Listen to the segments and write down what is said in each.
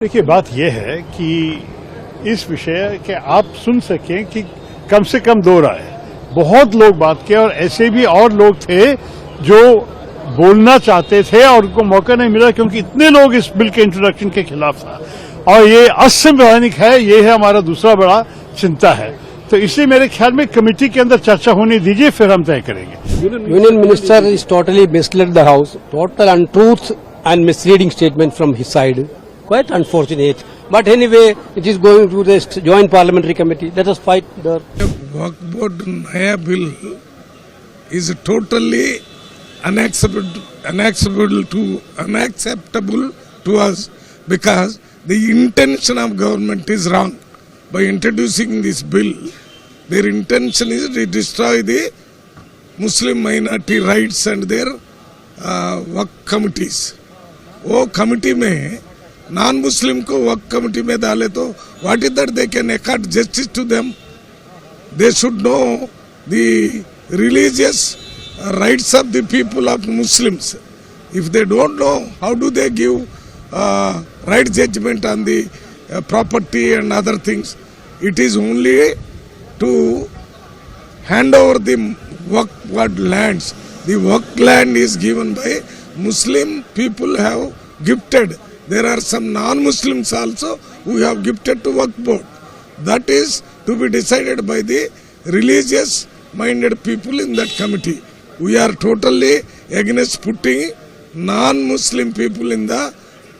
देखिए, बात यह है कि इस विषय के आप सुन सकें कि कम से कम दो राय बहुत लोग बात किए और ऐसे भी और लोग थे जो बोलना चाहते थे और उनको मौका नहीं मिला क्योंकि इतने लोग इस बिल के इंट्रोडक्शन के खिलाफ था और ये असंवैधानिक है। ये है हमारा दूसरा बड़ा चिंता है। तो इसलिए मेरे ख्याल में कमेटी के अंदर चर्चा होने दीजिए, फिर हम तय करेंगे। Union minister is totally misled the house, total untruth and misleading statement from his side. Quite unfortunate. But anyway, it is going to the joint parliamentary committee. Let us fight the Waqf board Naya bill is totally unacceptable to us because the intention of government is wrong. By introducing this bill, their intention is to destroy the Muslim minority rights and their Waqf committees. वो committee में non Muslim को Waqf committee में डाले तो what is that they can accord justice to them. They should know the religious rights of the people of Muslims. If they don't know how do they give right judgement on the property and other things. It is only to hand over the waqf lands. The waqf land is given by Muslim people have gifted. There are some non-Muslims also who have gifted to waqf board. That is to be decided by the religious minded people in that committee. We are totally against putting non-Muslim people in the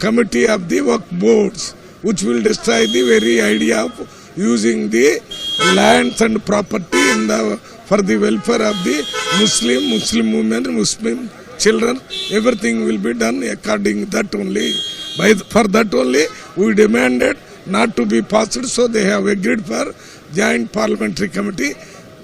committee of the waqf boards, which will destroy the very idea of using the lands and property in the for the welfare of the Muslim women, Muslim children. Everything will be done according that only. For that only we demanded not to be passed. So they have agreed for joint parliamentary committee.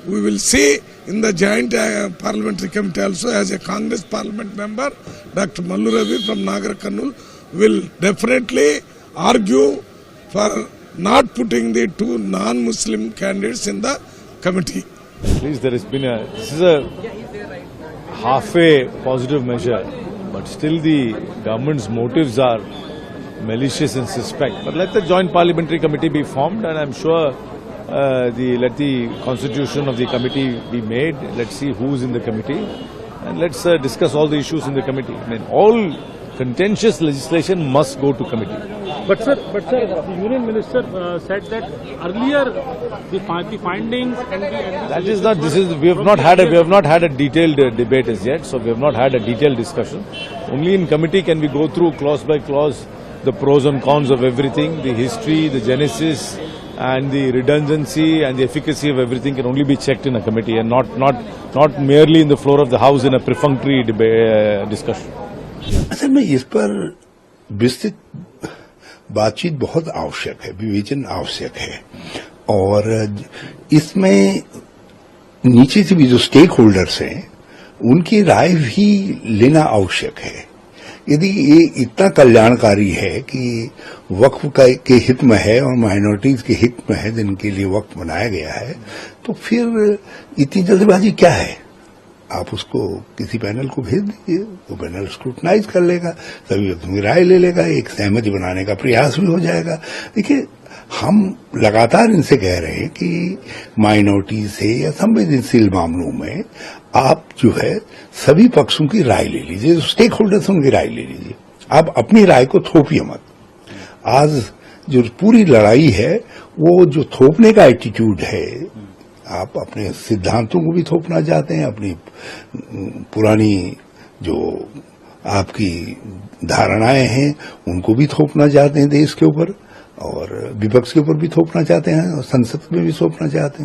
We will see in the joint parliamentary committee also, as a Congress parliament member, Dr. Mallu Ravi from Nagar Karnool will definitely argue for not putting the two non-Muslim candidates in the committee. At least there has been this is a half-way positive measure, but still the government's motives are malicious and suspect. But let the joint parliamentary committee be formed, and I'm sure let the constitution of the committee be made. Let's see who's in the committee, and let's discuss all the issues in the committee. I mean, all contentious legislation must go to committee. But sir, the union minister said that earlier the findings and the that is not. This is we have not had a detailed debate as yet. So we have not had a detailed discussion. Only in committee can we go through clause by clause the pros and cons of everything, the history, the genesis, and the redundancy and the efficacy of everything can only be checked in a committee and not merely in the floor of the house in a perfunctory discussion. असल में इस पर विस्तृत बातचीत बहुत आवश्यक है, विवेचन आवश्यक है और इसमें नीचे से भी जो स्टेक होल्डर्स हैं उनकी राय भी लेना आवश्यक है। यदि ये इतना कल्याणकारी है कि वक्फ के हित में है और माइनॉरिटीज के हित में है जिनके लिए वक्फ बनाया गया है, तो फिर इतनी जल्दबाजी क्या है? आप उसको किसी पैनल को भेज दीजिए, वो पैनल स्क्रूटनाइज कर लेगा, सभी अपनी राय ले लेगा, एक सहमति बनाने का प्रयास भी हो जाएगा। देखिए, हम लगातार इनसे कह रहे हैं कि माइनॉरिटी से या संवेदनशील मामलों में आप जो है सभी पक्षों की राय ले लीजिए, जो स्टेक होल्डर्स उनकी राय ले लीजिए। आप अपनी राय को थोपिए मत। आज जो पूरी लड़ाई है वो जो थोपने का एटीट्यूड है, आप अपने सिद्धांतों को भी थोपना चाहते हैं, अपनी पुरानी जो आपकी धारणाएं हैं उनको भी थोपना चाहते हैं देश के ऊपर और विपक्ष के ऊपर भी थोपना चाहते हैं और संसद में भी थोपना चाहते हैं।